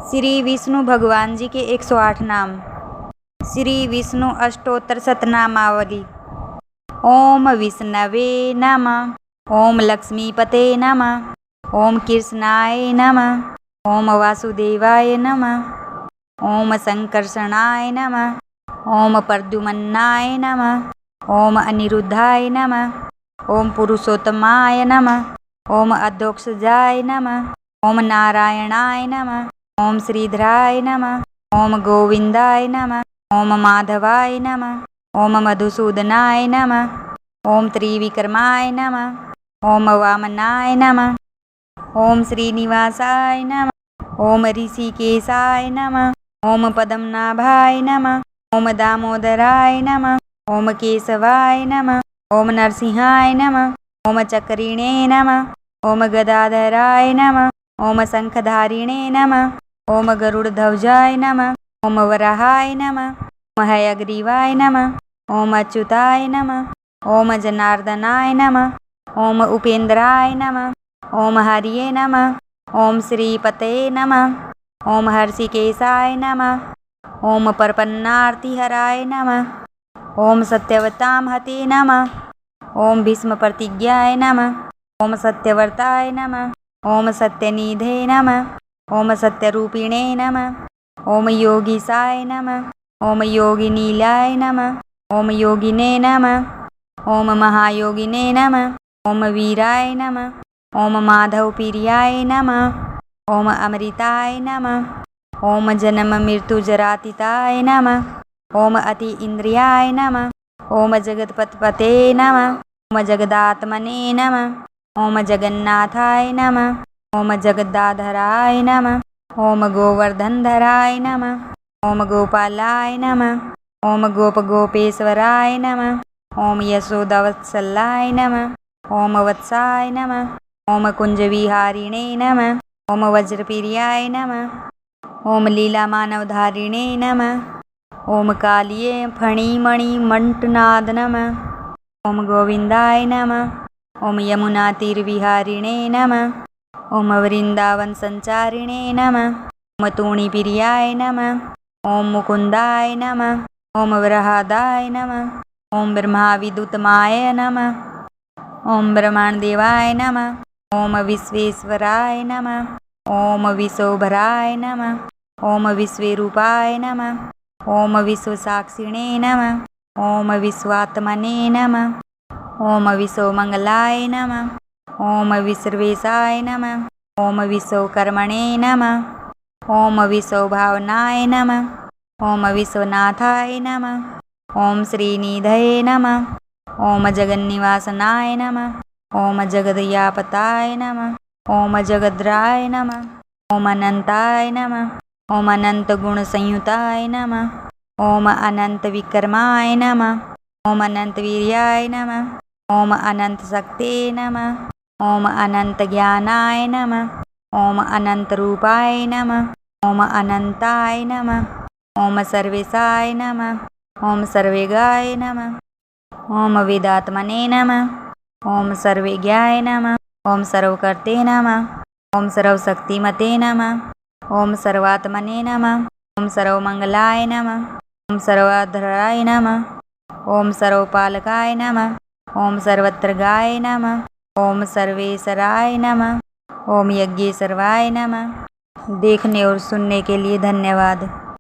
श्री विष्णु भगवान जी के 108 नाम। श्री विष्णु अष्टोत्तर शतनामावली। ओम विष्णवे नमः। ओम लक्ष्मीपते नमः। ओम कृष्णाय नमः। ओम वासुदेवाय नमः। ओम संकर्षणाय नमः। ओम प्रद्युम्नाय नमः। ओम अनिरुद्धाय नमः। ओम पुरुषोत्तमाय नमः। ओम अधोक्षजाय नमः। ओम नारायणाय नमः। ओम श्रीधराय नमः। ओम गोविंदाय नमः। ओम माधवाय नमः। ओम मधुसूदनाय नमः। ओम त्रिविक्रमाय नमः। ओम वामनाय नमः। ओम श्रीनिवासाय नमः। ओम ऋषिकेशाय नमः। ओम पद्मनाभाय नमः। ओम दामोदराय नमः। ओम केशवाय नमः। ओम नरसिंहाय नमः। ओम चक्रिणे नमः। ओम गदाधराय नमः। ओम शंखधारिणे नमः। ओम गरुड़ध्वजाय नमः। ओम वराहाय नमः। ओम हयग्रीवाय नमः। ओम अच्युताय नमः। ओम जनार्दनाय नमः। ओम उपेन्द्राय नमः। ओम हरिये नमः। ओम श्रीपते नमः। ओम हर्षिकेशाय नमः। ओम प्रपन्नार्तिहराय नमः। ओम सत्यवतामहते नमः। ओम भीष्मप्रतिज्ञाय नमः। ओम सत्यव्रताय नमः। ओम सत्यनिधे नमः। ओम सत्यरूपिणे नमः। ओम योगीशाय नमः। ओम योगिनीलाय नमः। ओम योगिने नमः। ओम महायोगिने नमः। ओम वीराय नमः। ओम माधवप्रियाय नमः। ओम अमृताय नमः। ओम जन्म मृत्यु जरातीताय नमः। ओम अति इंद्रियाय नमः। ओम जगत्पतपते नमः। ओम जगदात्मने नमः। ओम जगन्नाथाय नमः। ओम जगदाधराय नमः। ओम गोवर्धनधराय नमः। ओम गोपालाय नमः। ओम गोपेश्वराय नमः। ओम यशोदावत्सलाय नमः। ओम वत्साय नमः। ओम कुंजविहारिणे नमः। ओम वज्रप्रियाय नमः। ओम लीलामानवधारिणे नमः। ओम कालिये फणिमणिमण्टनाद नमः। ओम गोविंदाय नमः। ओम यमुनातीरविहारिणे नमः। ओम वृंदावन संचारिणे नमः। ओम तूणीप्रियाय नमः। ओम मुकुंदाय नमः। ओम वरहादाय नमः। ओम ब्रह्माविदुतमाय नमः। ओम ब्रह्माण्डदेवाय नमः। ओम विश्वेश्वराय नमः। ओम विश्वभराय नमः। ओम विश्वरूपाय नमः। ओम विश्वसाक्षिणे नमः। ओम विश्वात्मने नमः। ओम विश्वमंगलाय नमः। ओम विश्वेशाय नमः। ओम विश्वकर्मणे नमः। ओम विश्वभावनाय नमः। ओम विश्वनाथाय नमः। ओम श्रीनिधये नमः। ओम जगन्निवासनाय नमः। ओम जगदयापताय नमः। ओम जगद्राय नमः। ओम अनंताय नमः। ओम अनंत गुण संयुताय नमः। ओम अनंत विक्रमाय नमः। ओम अनंत वीर्याय नमः। ओम अनंत शक्ते नमः। ओम अनंत ज्ञानाय नमः। ओम अनंत रूपाय नमः। ओम अनंताय नमः। ओम सर्वेशाय नमः। ओम सर्वेगाय नमः। ओम वेदात्मने नमः। ओम सर्वज्ञाय नमः। ओम सर्वकर्ते नमः। ओम सर्वशक्तिमते नमः। ओम सर्वात्मने नमः। ओम सर्वमंगलाय नमः। ओम सर्वाधराय नमः। ओम सर्वपालकाय नमः। ओम सर्वत्रगाय नमः। ओम सर्वेश्वराय नमः। ओम यज्ञेश्वराय नमः। देखने और सुनने के लिए धन्यवाद।